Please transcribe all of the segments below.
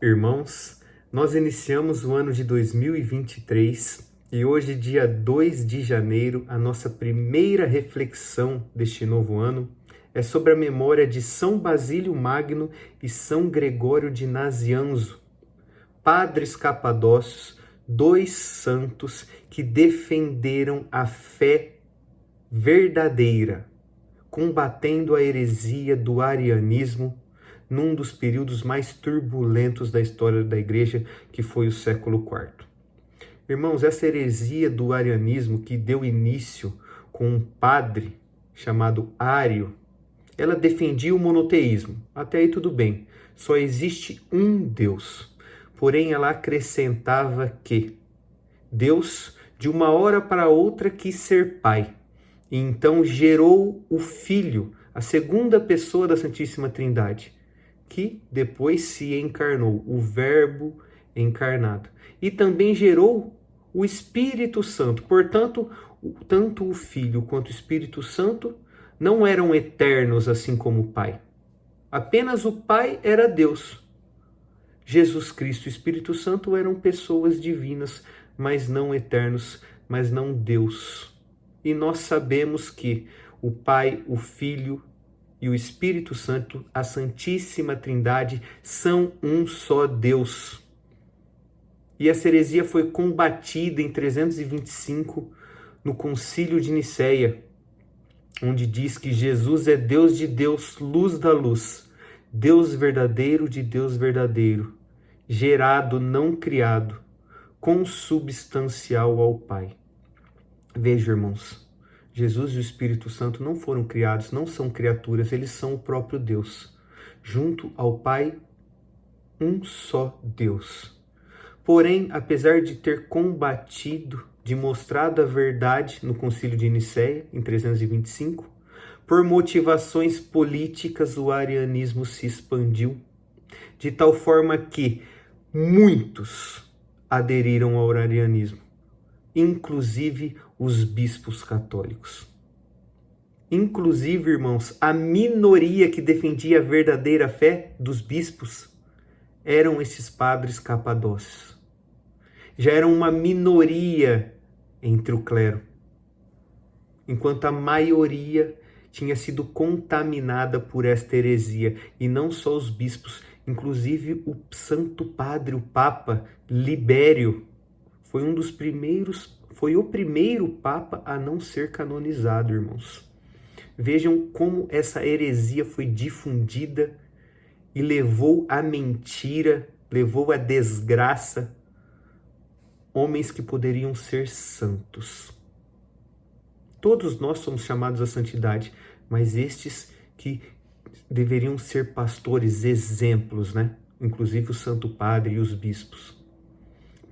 Irmãos, nós iniciamos o ano de 2023 e hoje, dia 2 de janeiro, a nossa primeira reflexão deste novo ano é sobre a memória de São Basílio Magno e São Gregório de Nazianzo, padres capadócios, dois santos que defenderam a fé verdadeira, combatendo a heresia do arianismo num dos períodos mais turbulentos da história da Igreja, que foi o século IV. Irmãos, essa heresia do arianismo que deu início com um padre chamado Ário, ela defendia o monoteísmo. Até aí tudo bem, só existe um Deus. Porém, ela acrescentava que Deus, de uma hora para outra, quis ser Pai. E então gerou o Filho, a segunda pessoa da Santíssima Trindade, que depois se encarnou, o Verbo encarnado. E também gerou o Espírito Santo. Portanto, tanto o Filho quanto o Espírito Santo não eram eternos assim como o Pai. Apenas o Pai era Deus. Jesus Cristo e o Espírito Santo eram pessoas divinas, mas não eternos, mas não Deus. E nós sabemos que o Pai, o Filho e o Espírito Santo, a Santíssima Trindade, são um só Deus. E essa heresia foi combatida em 325 no Concílio de Nicéia, onde diz que Jesus é Deus de Deus, luz da luz, Deus verdadeiro de Deus verdadeiro, gerado, não criado, consubstancial ao Pai. Veja, irmãos, Jesus e o Espírito Santo não foram criados, não são criaturas, eles são o próprio Deus. Junto ao Pai, um só Deus. Porém, apesar de ter combatido, de mostrado a verdade no Concílio de Nicéia, em 325, por motivações políticas o arianismo se expandiu, de tal forma que muitos aderiram ao arianismo, inclusive os bispos católicos. Inclusive, irmãos, a minoria que defendia a verdadeira fé dos bispos eram esses padres capadócios. Já eram uma minoria entre o clero, enquanto a maioria tinha sido contaminada por esta heresia, e não só os bispos, inclusive o Santo Padre, o Papa Libério, foi o primeiro Papa a não ser canonizado, irmãos. Vejam como essa heresia foi difundida e levou à mentira, levou à desgraça homens que poderiam ser santos. Todos nós somos chamados à santidade, mas estes que deveriam ser pastores, exemplos, né? Inclusive o Santo Padre e os bispos.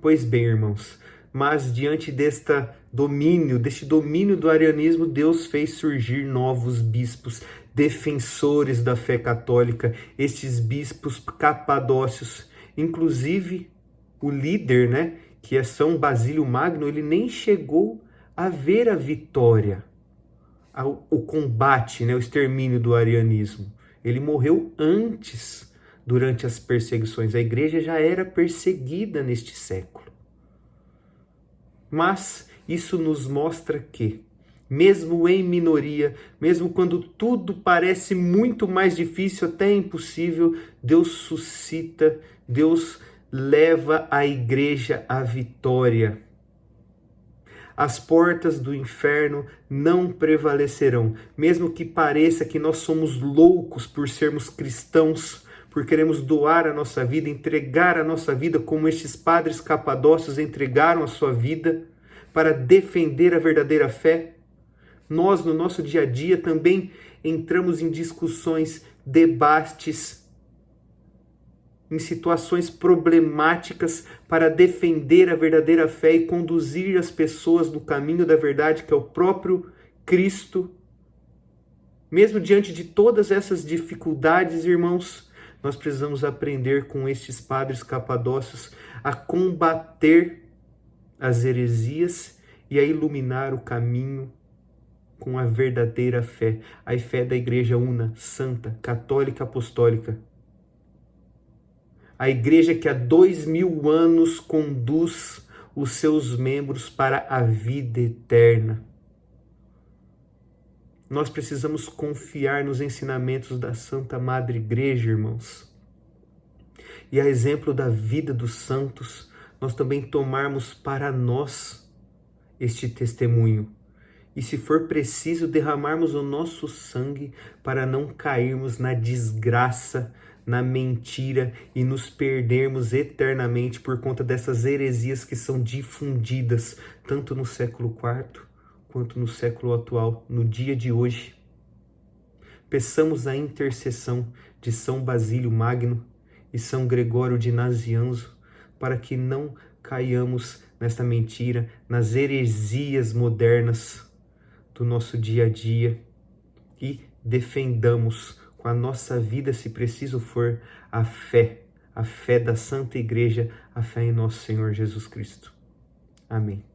Pois bem, irmãos, mas diante deste domínio do arianismo, Deus fez surgir novos bispos, defensores da fé católica, estes bispos capadócios. Inclusive, o líder, né, que é São Basílio Magno, ele nem chegou a ver a vitória, o combate, né, o extermínio do arianismo. Ele morreu antes, durante as perseguições. A igreja já era perseguida neste século. Mas isso nos mostra que, mesmo em minoria, mesmo quando tudo parece muito mais difícil, até impossível, Deus suscita, Deus leva a igreja à vitória. As portas do inferno não prevalecerão, mesmo que pareça que nós somos loucos por sermos cristãos, por queremos doar a nossa vida, entregar a nossa vida como estes padres capadócios entregaram a sua vida para defender a verdadeira fé. Nós, no nosso dia a dia, também entramos em discussões, debates, em situações problemáticas para defender a verdadeira fé e conduzir as pessoas no caminho da verdade, que é o próprio Cristo. Mesmo diante de todas essas dificuldades, irmãos, nós precisamos aprender com estes padres capadócios a combater as heresias e a iluminar o caminho com a verdadeira fé, a fé da Igreja una, santa, católica, apostólica. A igreja que há 2000 anos conduz os seus membros para a vida eterna. Nós precisamos confiar nos ensinamentos da Santa Madre Igreja, irmãos. E a exemplo da vida dos santos, nós também tomarmos para nós este testemunho. E se for preciso, derramarmos o nosso sangue para não cairmos na desgraça, na mentira e nos perdermos eternamente por conta dessas heresias que são difundidas tanto no século IV quanto no século atual, no dia de hoje. Peçamos a intercessão de São Basílio Magno e São Gregório de Nazianzo para que não caiamos nesta mentira, nas heresias modernas do nosso dia a dia e defendamos com a nossa vida, se preciso for, a fé da Santa Igreja, a fé em nosso Senhor Jesus Cristo. Amém.